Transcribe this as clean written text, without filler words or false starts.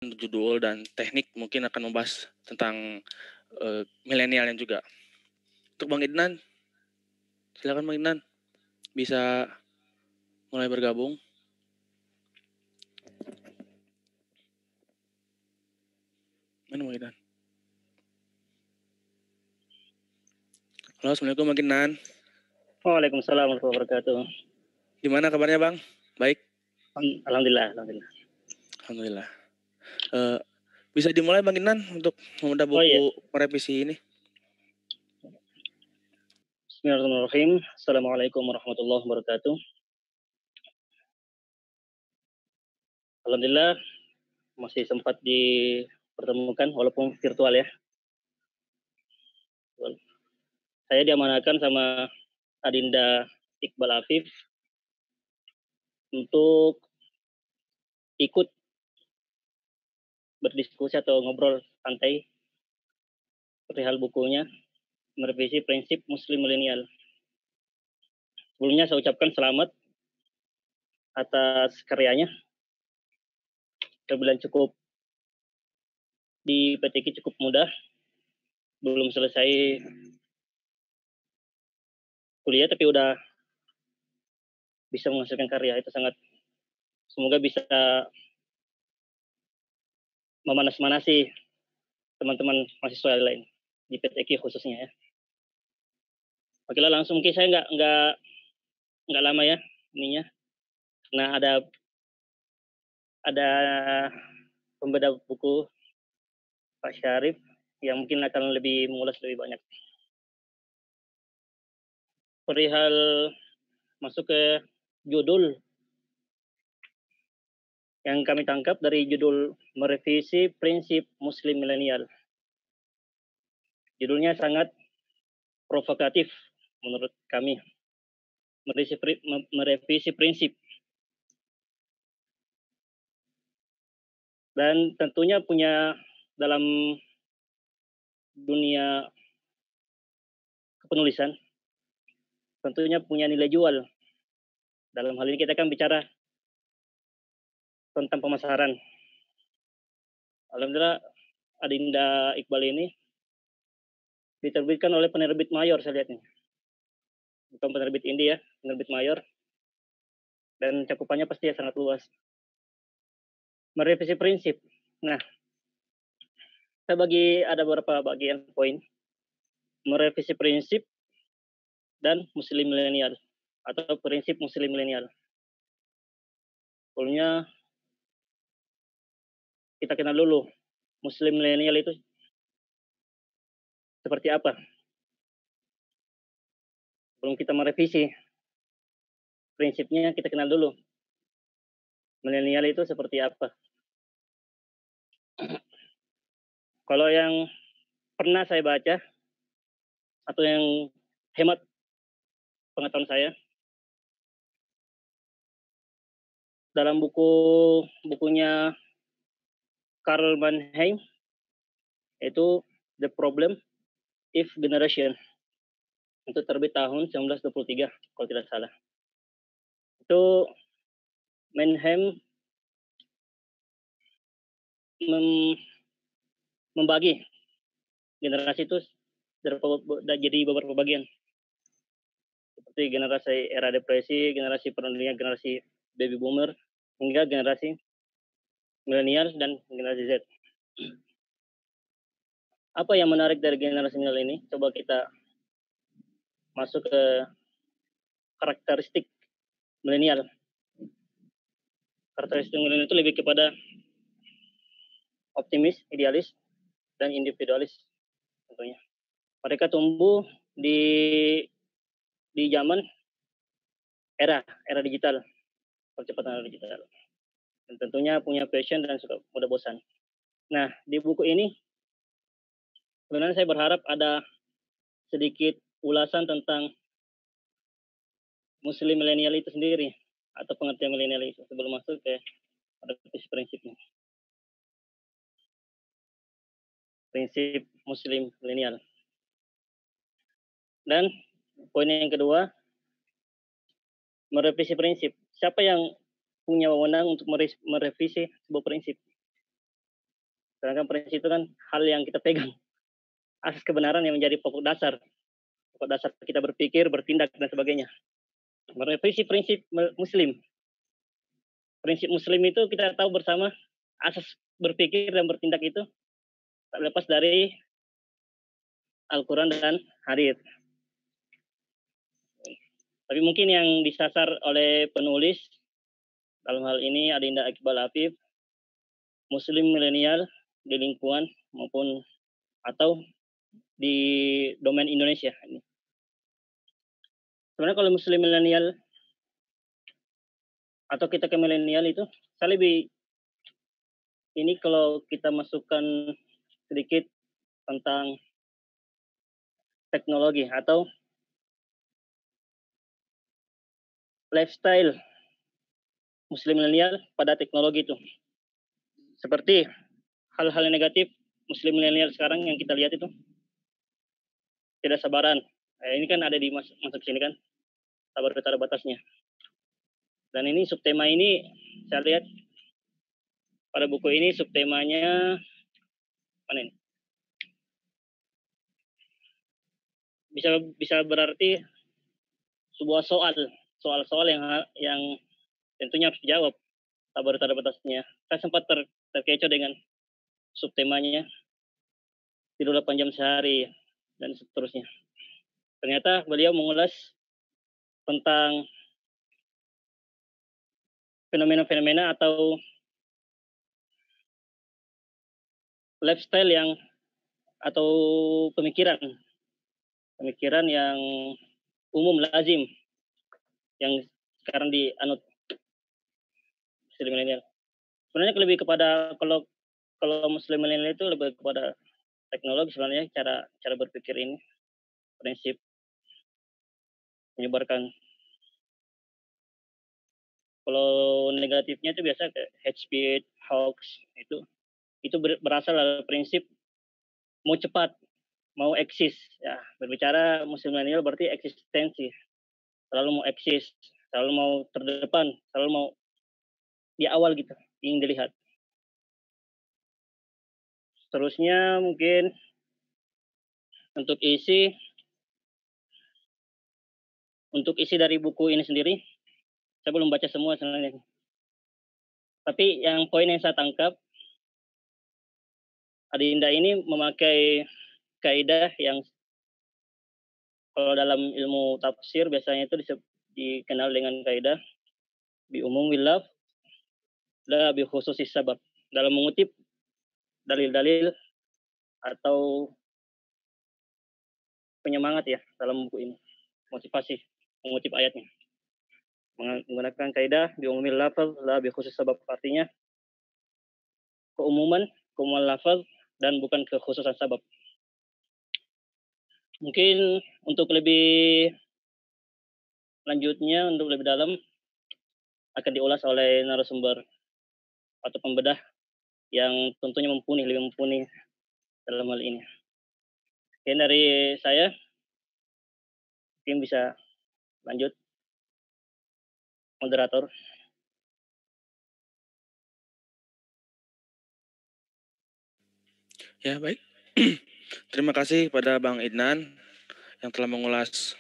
judul dan teknik mungkin akan membahas tentang milenial yang juga. Untuk Bang Idnan, silakan Bang Idnan bisa mulai bergabung. Mana Bang Idnan? Halo, Assalamualaikum Bang Idnan. Waalaikumsalam warahmatullahi wabarakatuh. Gimana kabarnya Bang? Baik? Alhamdulillah. Alhamdulillah. Bisa dimulai Bang Idnan untuk membedah buku merevisi ini? Bismillahirrahmanirrahim. Assalamualaikum warahmatullahi wabarakatuh. Alhamdulillah masih sempat dipertemukan walaupun virtual ya. Saya diamanahkan sama Adinda Iqbal Afif untuk ikut berdiskusi atau ngobrol santai perihal bukunya merevisi prinsip Muslim milenial. Sebelumnya saya ucapkan selamat atas karyanya. Terbilang cukup di PTQ cukup mudah, belum selesai kuliah tapi udah bisa menghasilkan karya. Itu sangat, semoga bisa memanas-manasi teman-teman mahasiswa lain di PTQ khususnya ya. Oke lah, langsung mungkin saya nggak lama ya ininya. Nah, ada pembeda buku Pak Syarif yang mungkin akan lebih mengulas lebih banyak perihal masuk ke judul yang kami tangkap dari judul merevisi prinsip Muslim milenial. Judulnya sangat provokatif menurut kami. Merevisi prinsip. Dan tentunya punya dalam dunia kepenulisan, tentunya punya nilai jual. Dalam hal ini kita akan bicara tentang pemasaran. Alhamdulillah Adinda Iqbal ini diterbitkan oleh penerbit mayor saya lihat nih. Bukan penerbit indie ya, penerbit mayor. Dan cakupannya pasti sangat luas. Merevisi prinsip. Nah, saya ada beberapa bagian poin. Merevisi prinsip dan Muslim milenial atau prinsip Muslim milenial. Sebelumnya kita kenal dulu Muslim milenial itu seperti apa. Sebelum kita merevisi prinsipnya, kita kenal dulu milenial itu seperti apa. Kalau yang pernah saya baca atau yang hemat pengetahuan saya, dalam bukunya Karl Mannheim itu The Problem If Generation, itu terbit tahun 1923 kalau tidak salah. Itu Mannheim membagi generasi itu jadi beberapa bagian, seperti generasi era depresi, generasi penulia, generasi baby boomer, hingga generasi milenial dan generasi Z. Apa yang menarik dari generasi milenial ini? Coba kita masuk ke karakteristik milenial. Karakteristik milenial itu lebih kepada optimis, idealis, dan individualis tentunya. Mereka tumbuh di zaman era digital, percepatan era digital. Dan tentunya punya passion dan suka mudah bosan. Nah, di buku ini sebenarnya saya berharap ada sedikit ulasan tentang Muslim milenial itu sendiri atau pengertian milenial itu sebelum masuk ke prinsipnya. Prinsip Muslim milenial. Dan poin yang kedua, merevisi prinsip. Siapa yang punya wewenang untuk merevisi sebuah prinsip? Sedangkan prinsip itu kan hal yang kita pegang, asas kebenaran yang menjadi pokok dasar kita berpikir, bertindak dan sebagainya. Prinsip-prinsip Muslim. Prinsip Muslim itu kita tahu bersama, asas berpikir dan bertindak itu tak lepas dari Al-Quran dan hadits. Tapi mungkin yang disasar oleh penulis dalam hal ini Adinda Iqbal Afif, Muslim milenial di lingkungan maupun atau di domain Indonesia. Sebenarnya kalau Muslim milenial atau kita ke milenial itu, saya lebih ini kalau kita masukkan sedikit tentang teknologi atau lifestyle Muslim milenial pada teknologi itu. Seperti hal-hal yang negatif Muslim milenial sekarang yang kita lihat itu tidak sabaran. Ini kan ada di masuk sini kan, sabar tak ada batasnya. Dan ini subtema ini saya lihat pada buku ini subtemanya mana ini? Bisa berarti sebuah soal-soal yang tentunya harus dijawab sabar tak ada batasnya. Saya sempat terkecoh dengan subtemanya tidur 8 jam sehari dan seterusnya. Ternyata beliau mengulas tentang fenomena-fenomena atau lifestyle yang atau pemikiran yang umum lazim yang sekarang dianut Muslim milenial. Sebenarnya lebih kepada kalau Muslim milenial itu lebih kepada teknologi sebenarnya cara berpikir ini, prinsip menyebarkan. Kalau negatifnya itu biasa kayak hate speech, hoax itu berasal dari prinsip mau cepat, mau eksis. Ya, berbicara Muslim milenial berarti eksistensi. Selalu mau eksis, selalu mau terdepan, selalu mau di awal gitu, ingin dilihat. Seterusnya mungkin untuk isi dari buku ini sendiri, saya belum baca semua sebenarnya. Tapi yang poin yang saya tangkap, Adinda ini memakai kaidah yang kalau dalam ilmu tafsir biasanya itu dikenal dengan kaidah bi umum wilaf la bi khususis sabab. Dalam mengutip dalil-dalil atau penyemangat ya dalam buku ini, motivasi mengutip ayatnya menggunakan kaidah bi umumil lafaz la bi khusus sabab, artinya keumuman lafaz dan bukan kekhususan sabab. Mungkin untuk lebih lanjutnya, untuk lebih dalam akan diulas oleh narasumber atau pembedah yang tentunya lebih mumpuni dalam hal ini. Oke, dari saya mungkin bisa lanjut moderator. Ya, baik. Terima kasih pada Bang Idnan yang telah mengulas